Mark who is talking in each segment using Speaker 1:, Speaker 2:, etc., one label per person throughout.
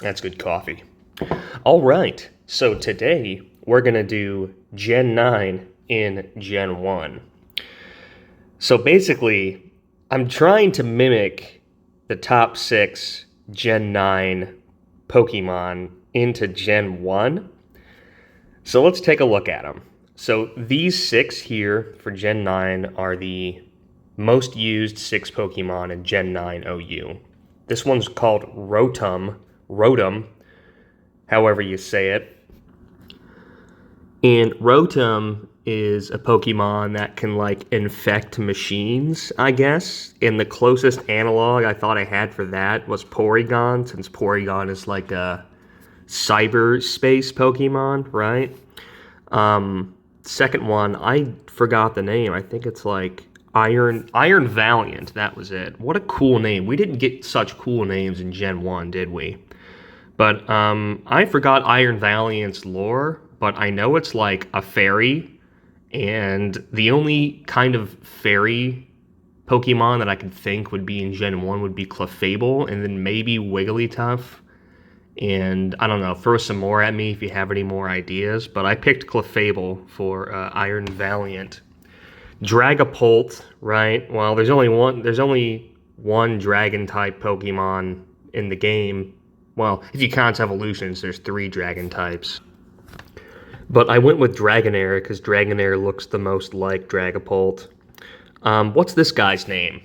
Speaker 1: That's good coffee. All right, so today we're going to do Gen 9 in Gen 1. So basically, I'm trying to mimic the top 6 Gen 9 Pokemon into Gen 1. So let's take a look at them. So these 6 here for Gen 9 are the most used 6 Pokemon in Gen 9 OU. This one's called Rotom, however you say it. And Rotom is a Pokemon that can, infect machines, I guess. And the closest analog I thought I had for that was Porygon, since Porygon is like a cyberspace Pokemon, right? Second one, I forgot the name. I think it's like Iron Valiant. That was it. What a cool name. We didn't get such cool names in Gen 1, did we? But I forgot Iron Valiant's lore, but I know it's like a fairy, and the only kind of fairy Pokemon that I could think would be in Gen 1 would be Clefable, and then maybe Wigglytuff. And I don't know, throw some more at me if you have any more ideas, but I picked Clefable for Iron Valiant. Dragapult, right? Well, there's only one dragon-type Pokemon in the game. Well, if you count evolutions, there's 3 dragon types. But I went with Dragonair because Dragonair looks the most like Dragapult. What's this guy's name?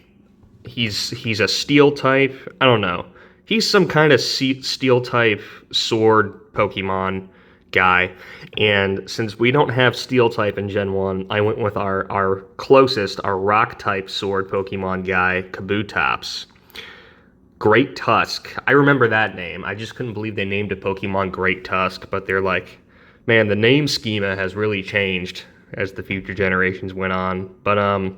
Speaker 1: He's a steel type. I don't know. He's some kind of steel type sword Pokemon guy. And since we don't have steel type in Gen 1, I went with our closest, our rock type sword Pokemon guy, Kabutops. Great Tusk. I remember that name. I just couldn't believe they named a Pokemon Great Tusk, but they're like, man, the name schema has really changed as the future generations went on. But I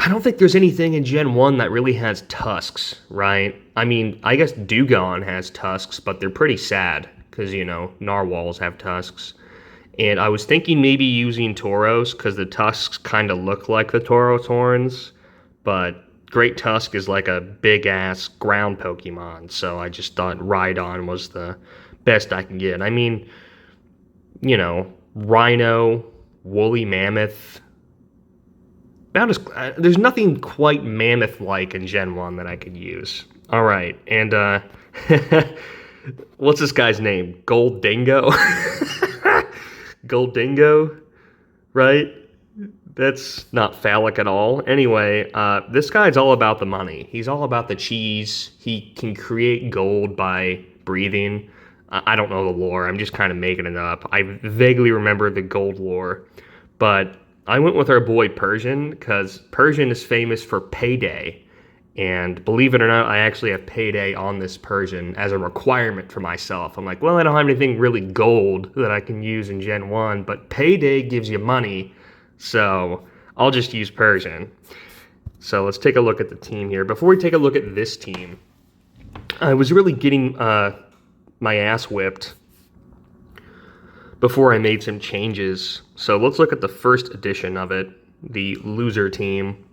Speaker 1: don't think there's anything in Gen 1 that really has tusks, right? I mean, I guess Dewgong has tusks, but they're pretty sad because, narwhals have tusks. And I was thinking maybe using Tauros because the tusks kind of look like the Tauros horns, but Great Tusk is like a big-ass ground Pokemon, so I just thought Rhydon was the best I can get. I mean, Rhino, Woolly Mammoth. There's nothing quite mammoth-like in Gen 1 that I could use. All right, and what's this guy's name? Goldingo? Goldingo, right? That's not phallic at all. Anyway, this guy's all about the money. He's all about the cheese. He can create gold by breathing. I don't know the lore. I'm just kind of making it up. I vaguely remember the gold lore. But I went with our boy Persian because Persian is famous for payday. And believe it or not, I actually have payday on this Persian as a requirement for myself. I'm like, well, I don't have anything really gold that I can use in Gen 1, but payday gives you money. So I'll just use Persian. So let's take a look at the team here. Before we take a look at this team, I was really getting my ass whipped before I made some changes. So let's look at the first edition of it, the loser team.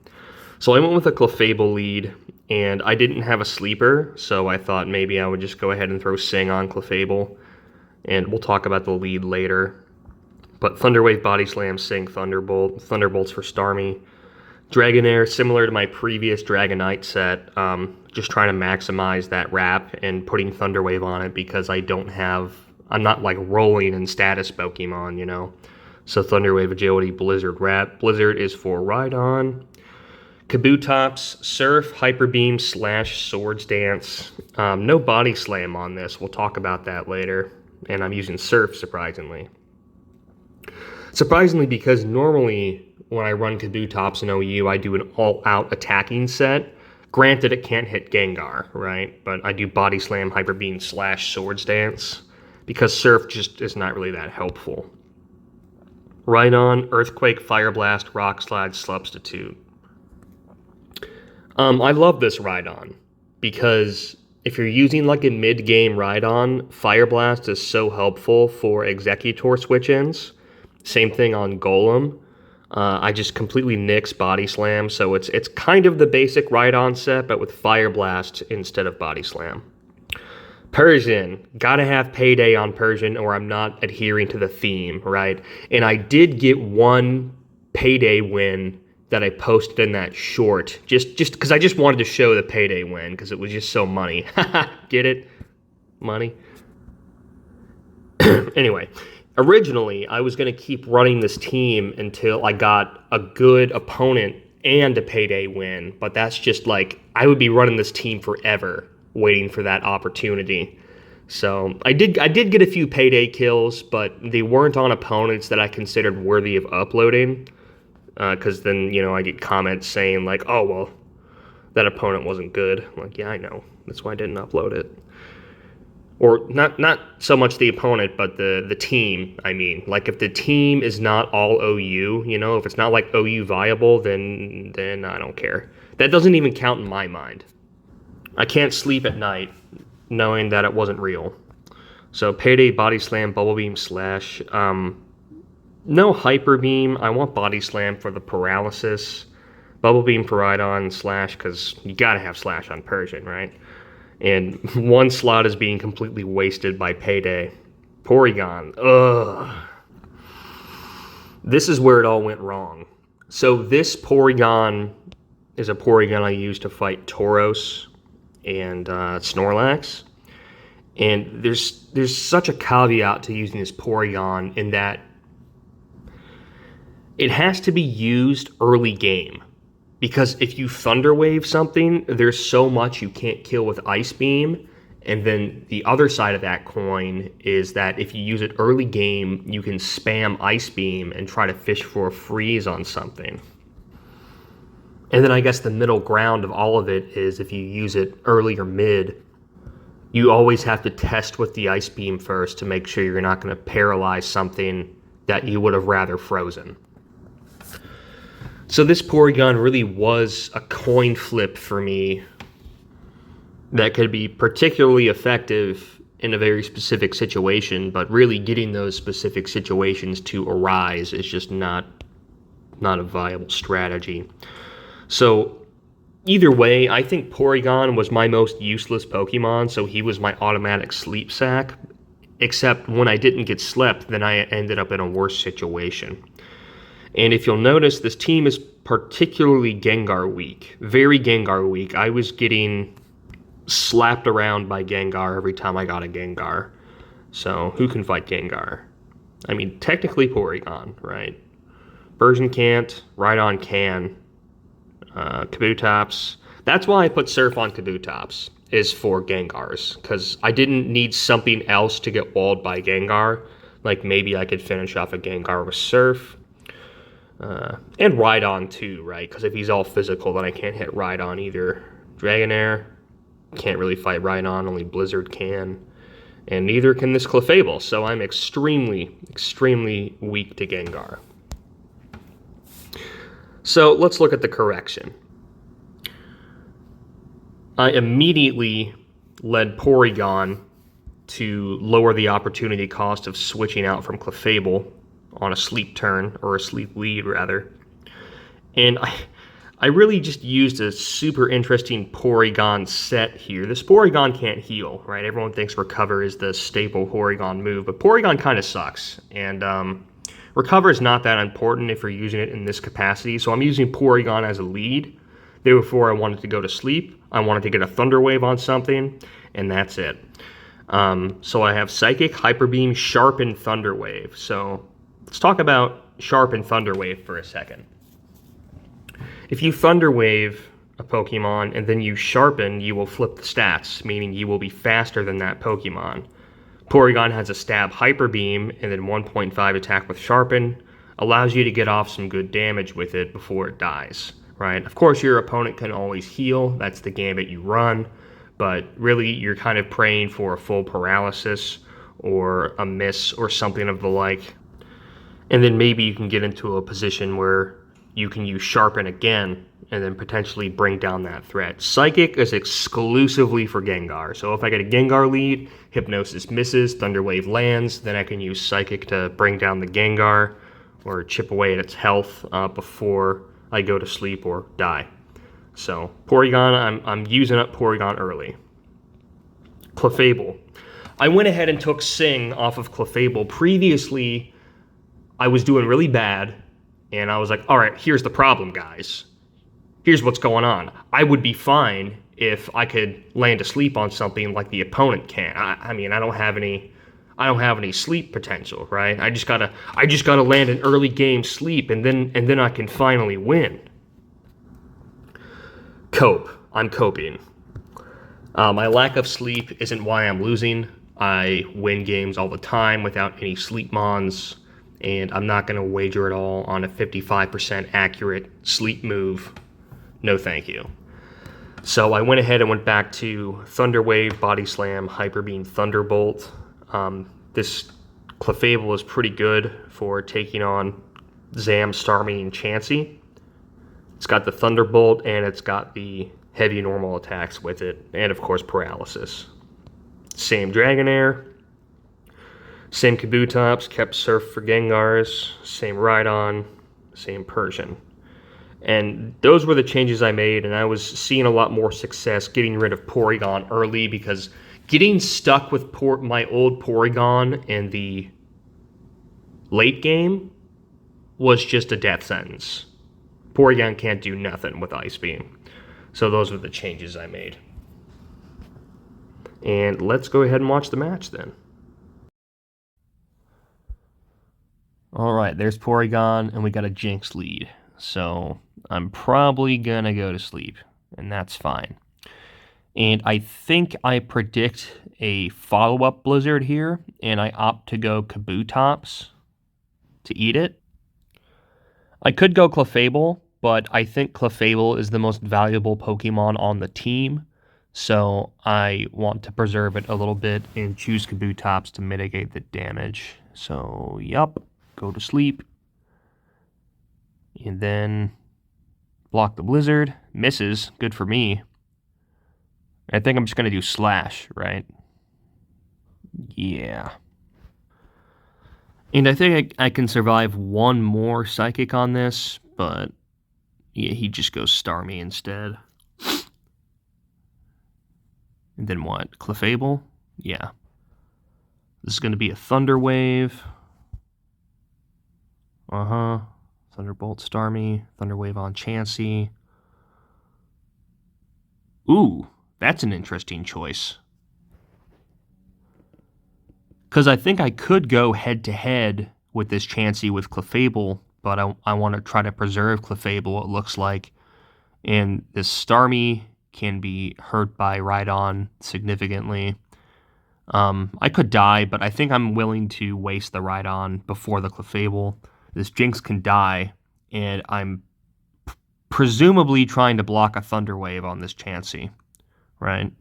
Speaker 1: So I went with a Clefable lead, and I didn't have a sleeper, so I thought maybe I would just go ahead and throw Sing on Clefable, and we'll talk about the lead later. But Thunderwave, Body Slam, Sing, Thunderbolts for Starmie. Dragonair, similar to my previous Dragonite set, just trying to maximize that wrap and putting Thunderwave on it because I'm not like rolling in status Pokemon, So Thunderwave, Agility, Blizzard, Wrap. Blizzard is for Rhydon. Kabutops, Surf, Hyper Beam, Slash, Swords Dance. No Body Slam on this. We'll talk about that later. And I'm using Surf, surprisingly. Surprisingly, because normally when I run Kabutops in OU, I do an all-out attacking set. Granted, it can't hit Gengar, right? But I do Body Slam, Hyper Beam, Slash, Swords Dance, because Surf just is not really that helpful. Rhydon, Earthquake, Fire Blast, Rock Slide, Substitute. I love this Rhydon, because if you're using like a mid-game Rhydon, Fire Blast is so helpful for Executor switch-ins. Same thing on Golem. I just completely nix Body Slam, so it's kind of the basic Rhydon set, but with Fire Blast instead of Body Slam. Persian, gotta have Payday on Persian or I'm not adhering to the theme, right? And I did get one Payday win that I posted in that short, just because I just wanted to show the Payday win because it was just so money. Get it? Money? Anyway, originally I was going to keep running this team until I got a good opponent and a Payday win, but that's just like, I would be running this team forever waiting for that opportunity. So I did get a few Payday kills, but they weren't on opponents that I considered worthy of uploading. Because then, I get comments saying like, oh, well, that opponent wasn't good. I'm like, yeah, I know. That's why I didn't upload it. Or not so much the opponent, but the team, I mean. Like, if the team is not all OU, if it's not like OU viable, then I don't care. That doesn't even count in my mind. I can't sleep at night knowing that it wasn't real. So, Payday, Body Slam, Bubble Beam, Slash. No Hyper Beam. I want Body Slam for the paralysis. Bubble Beam for Rhydon, Slash, because you gotta have Slash on Persian, right? And one slot is being completely wasted by Payday. Porygon. Ugh. This is where it all went wrong. So this Porygon is a Porygon I use to fight Tauros and Snorlax. And there's such a caveat to using this Porygon in that it has to be used early game. Because if you Thunder Wave something, there's so much you can't kill with Ice Beam. And then the other side of that coin is that if you use it early game, you can spam Ice Beam and try to fish for a freeze on something. And then I guess the middle ground of all of it is if you use it early or mid, you always have to test with the Ice Beam first to make sure you're not going to paralyze something that you would have rather frozen. So this Porygon really was a coin flip for me that could be particularly effective in a very specific situation, but really getting those specific situations to arise is just not a viable strategy. So either way, I think Porygon was my most useless Pokemon, so he was my automatic sleep sack, except when I didn't get slept, then I ended up in a worse situation. And if you'll notice, this team is particularly Gengar weak. Very Gengar weak. I was getting slapped around by Gengar every time I got a Gengar. So, who can fight Gengar? I mean, technically Porygon, right? Persian can't. Rhydon can. Kabutops. That's why I put Surf on Kabutops, is for Gengars. Because I didn't need something else to get walled by Gengar. Like, maybe I could finish off a Gengar with Surf. And Rhydon too, right? Because if he's all physical, then I can't hit Rhydon either. Dragonair, can't really fight Rhydon, only Blizzard can. And neither can this Clefable, so I'm extremely, extremely weak to Gengar. So let's look at the correction. I immediately led Porygon to lower the opportunity cost of switching out from Clefable on a sleep turn, or a sleep lead rather. And I really just used a super interesting Porygon set here. This Porygon can't heal, right? Everyone thinks Recover is the staple Porygon move, but Porygon kind of sucks. And Recover is not that important if you're using it in this capacity, so I'm using Porygon as a lead. Therefore, I wanted to go to sleep. I wanted to get a Thunder Wave on something, and that's it. So I have Psychic, Hyper Beam, Sharpen, Thunder Wave. So let's talk about Sharpen, Thunder Wave for a second. If you Thunder Wave a Pokemon and then you Sharpen, you will flip the stats, meaning you will be faster than that Pokemon. Porygon has a Stab Hyper Beam and then 1.5 attack with Sharpen, allows you to get off some good damage with it before it dies, right? Of course, your opponent can always heal, that's the gambit you run, but really you're kind of praying for a full paralysis or a miss or something of the like. And then maybe you can get into a position where you can use Sharpen again and then potentially bring down that threat. Psychic is exclusively for Gengar. So if I get a Gengar lead, Hypnosis misses, Thunder Wave lands, then I can use Psychic to bring down the Gengar or chip away at its health before I go to sleep or die. So Porygon, I'm using up Porygon early. Clefable. I went ahead and took Sing off of Clefable. Previously, I was doing really bad, and I was like, all right, here's the problem, guys. Here's what's going on. I would be fine if I could land asleep on something like the opponent can. I mean, I don't have any sleep potential, right? I just gotta land an early game sleep, and then I can finally win. Cope. I'm coping. My lack of sleep isn't why I'm losing. I win games all the time without any sleep mons, and I'm not going to wager at all on a 55% accurate sleep move. No thank you. So I went ahead and went back to Thunderwave, Body Slam, Hyper Beam, Thunderbolt. This Clefable is pretty good for taking on Zam, Starmie, and Chansey. It's got the Thunderbolt, and it's got the heavy normal attacks with it, and of course Paralysis. Same Dragonair, same Kabutops, kept Surf for Gengars, same Rhydon, same Persian. And those were the changes I made, and I was seeing a lot more success getting rid of Porygon early, because getting stuck with my old Porygon in the late game was just a death sentence. Porygon can't do nothing with Ice Beam. So those are the changes I made. And let's go ahead and watch the match then. Alright, there's Porygon, and we got a Jinx lead. So I'm probably gonna go to sleep, and that's fine. And I think I predict a follow-up Blizzard here, and I opt to go Kabutops to eat it. I could go Clefable, but I think Clefable is the most valuable Pokemon on the team, so I want to preserve it a little bit and choose Kabutops to mitigate the damage. So, yup, go to sleep. And then block the Blizzard. Misses. Good for me. I think I'm just going to do Slash, right? Yeah. And I think I can survive one more Psychic on this, but yeah, he just goes Starmie instead. And then what? Clefable? Yeah. This is going to be a Thunder Wave. Thunderbolt Starmie. Thunder Wave on Chansey. Ooh, that's an interesting choice. Because I think I could go head-to-head with this Chansey with Clefable, but I want to try to preserve Clefable, it looks like. And this Starmie can be hurt by Rhydon significantly. I could die, but I think I'm willing to waste the Rhydon before the Clefable. This Jinx can die, and I'm presumably trying to block a Thunder Wave on this Chansey, right?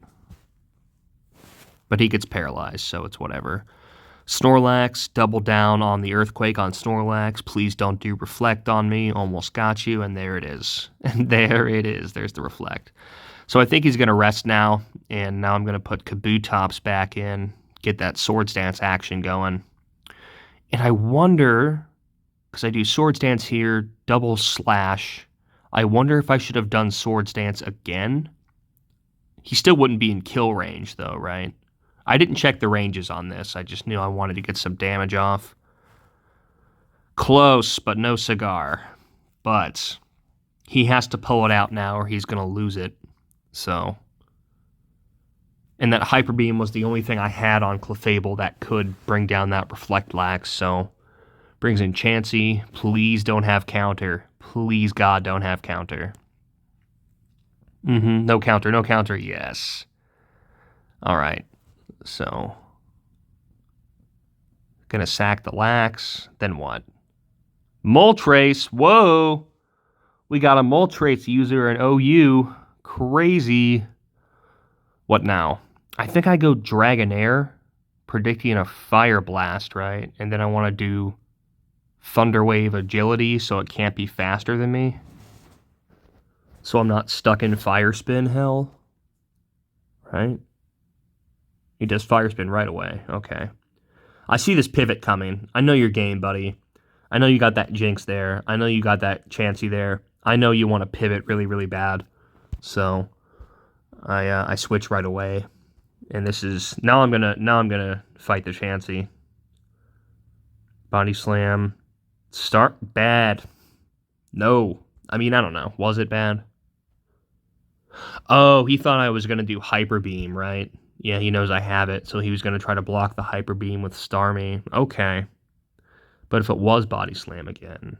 Speaker 1: But he gets paralyzed, so it's whatever. Snorlax, double down on the Earthquake on Snorlax. Please don't do Reflect on me. Almost got you, and there it is. And there it is. There's the Reflect. So I think he's going to rest now, and now I'm going to put Kabutops back in, get that Swords Dance action going. And I wonder, because I do Swords Dance here, double Slash, I wonder if I should have done Swords Dance again. He still wouldn't be in kill range, though, right? I didn't check the ranges on this. I just knew I wanted to get some damage off. Close, but no cigar. But he has to pull it out now or he's going to lose it. So. And that Hyper Beam was the only thing I had on Clefable that could bring down that Reflect Lax. So, brings in Chansey. Please don't have counter. Please, God, don't have counter. No counter, no counter. Yes. All right. So, gonna sack the Lax. Then what? Moltres. Whoa. We got a Moltres user in OU. Crazy. What now? I think I go Dragonair, predicting a Fire Blast, right? And then I want to do Thunder Wave Agility so it can't be faster than me. So I'm not stuck in Fire Spin hell. Right? He does Fire Spin right away. Okay. I see this pivot coming. I know your game, buddy. I know you got that Jinx there. I know you got that Chansey there. I know you want to pivot really, really bad. So I switch right away. And this is now I'm gonna fight the Chansey. Body slam. Start bad. No. I mean, I don't know. Was it bad? Oh, he thought I was gonna do Hyper Beam, right? Yeah, he knows I have it, so he was gonna try to block the Hyper Beam with Starmie. Okay. But if it was Body Slam again,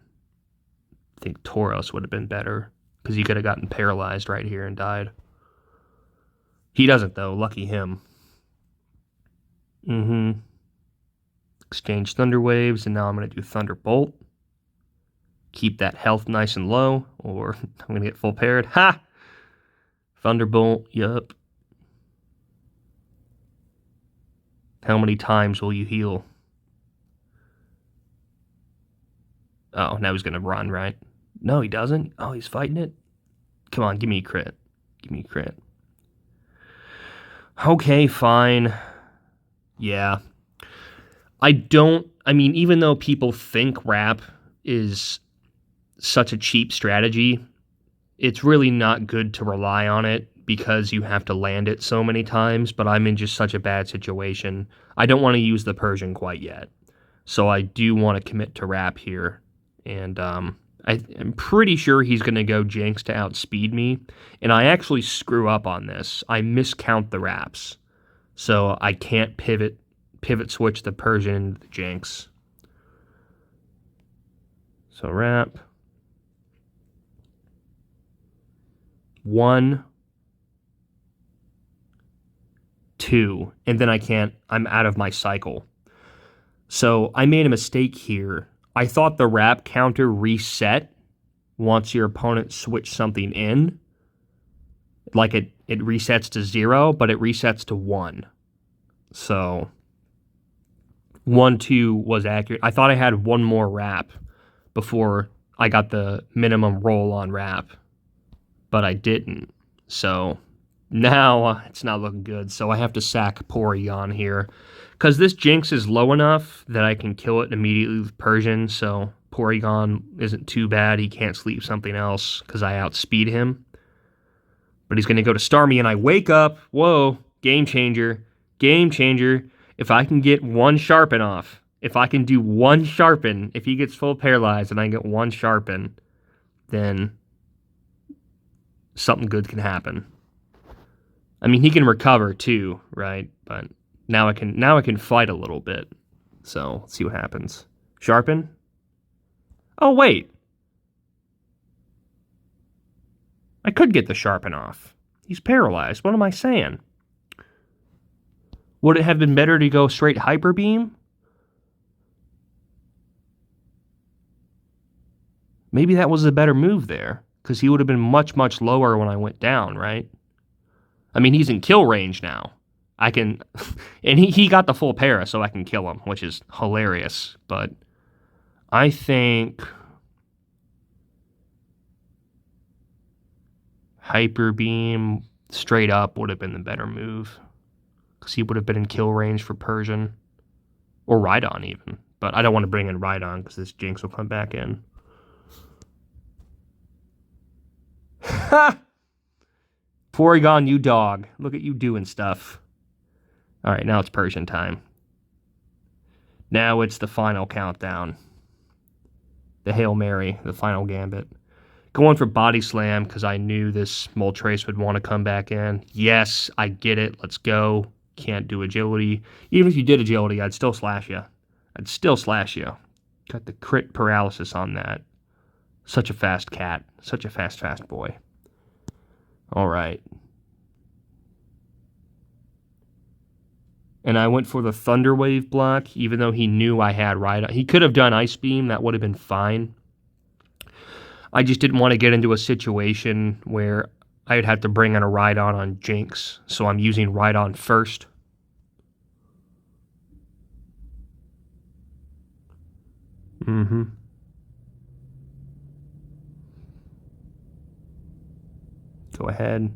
Speaker 1: I think Tauros would have been better. Because he could have gotten paralyzed right here and died. He doesn't, though. Lucky him. Exchange Thunder Waves, and now I'm going to do Thunderbolt. Keep that health nice and low, or I'm going to get full paired. Ha! Thunderbolt, yup. How many times will you heal? Oh, now he's going to run, right? No, he doesn't. Oh, he's fighting it? Come on, give me a crit. Give me a crit. Okay, fine. Yeah. I mean, even though people think Wrap is such a cheap strategy, it's really not good to rely on it because you have to land it so many times, but I'm in just such a bad situation. I don't want to use the Persian quite yet. So I do want to commit to Wrap here. And I'm pretty sure he's going to go Jinx to outspeed me. And I actually screw up on this. I miscount the Wraps. So I can't pivot switch the Persian into the Jinx. So Wrap. 1, 2, and then I'm out of my cycle. So I made a mistake here. I thought the Wrap counter reset once your opponent switched something in. Like it resets to 0, but it resets to 1. So 1, 2 was accurate. I thought I had one more Wrap before I got the minimum roll on Wrap, but I didn't. So now it's not looking good. So I have to sack Porygon here because this Jinx is low enough that I can kill it immediately with Persian. So Porygon isn't too bad. He can't sleep something else because I outspeed him. But he's going to go to Starmie, and I wake up. Whoa, game changer. Game changer. If I can get one Sharpen off, if I can do one Sharpen, if he gets full paralyzed and I get one Sharpen, then something good can happen. I mean, he can recover too, right? But now I can fight a little bit. So let's see what happens. Sharpen. Oh wait, I could get the Sharpen off. He's paralyzed. What am I saying? Would it have been better to go straight Hyper Beam? Maybe that was a better move there, because he would have been much, much lower when I went down, right? I mean, he's in kill range now. I can... and he got the full para, so I can kill him, which is hilarious. But I think... Hyper Beam straight up would have been the better move, because he would have been in kill range for Persian. Or Rhydon, even. But I don't want to bring in Rhydon, because this Jinx will come back in. Ha! Porygon, you dog. Look at you doing stuff. Alright, now it's Persian time. Now it's the final countdown. The Hail Mary, the final gambit. Going for Body Slam, because I knew this Moltres would want to come back in. Yes, I get it. Let's go. Can't do Agility. Even if you did Agility, I'd still slash you. I'd still slash you. Got the crit paralysis on that. Such a fast cat. Such a fast boy. Alright. And I went for the Thunder Wave block, even though he knew I had Rhydon. He could have done Ice Beam. That would have been fine. I just didn't want to get into a situation where I'd have to bring in a Rhydon on Jinx. So I'm using Rhydon first. Go ahead.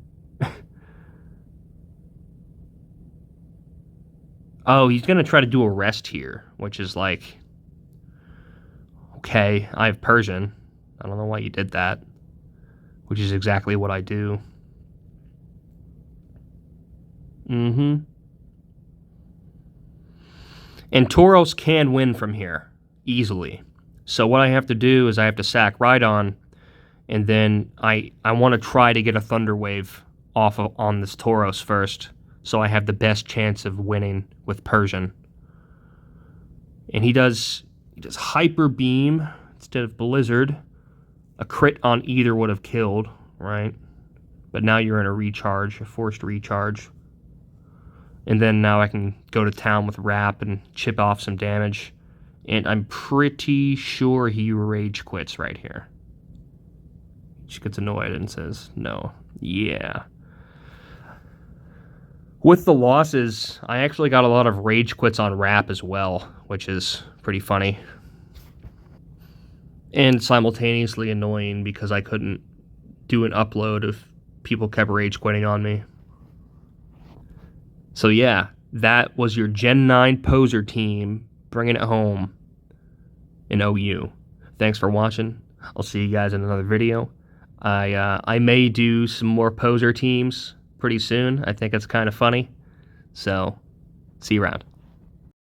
Speaker 1: Oh, he's going to try to do a rest here, which is like... Okay, I have Persian. I don't know why you did that. Which is exactly what I do. And Tauros can win from here easily. So what I have to do is I have to sack Rhydon, and then I want to try to get a Thunder Wave off of, on this Tauros first, so I have the best chance of winning with Persian. And he does Hyper Beam instead of Blizzard. A crit on either would have killed, right? But now you're in a recharge, a forced recharge. And then now I can go to town with Wrap and chip off some damage. And I'm pretty sure he rage quits right here. She gets annoyed and says, no. Yeah. With the losses, I actually got a lot of rage quits on Wrap as well, which is pretty funny. And simultaneously annoying because I couldn't do an upload if people kept rage quitting on me. So yeah, that was your Gen 9 poser team bringing it home in OU. Thanks for watching. I'll see you guys in another video. I may do some more poser teams pretty soon. I think it's kind of funny. So, see you around.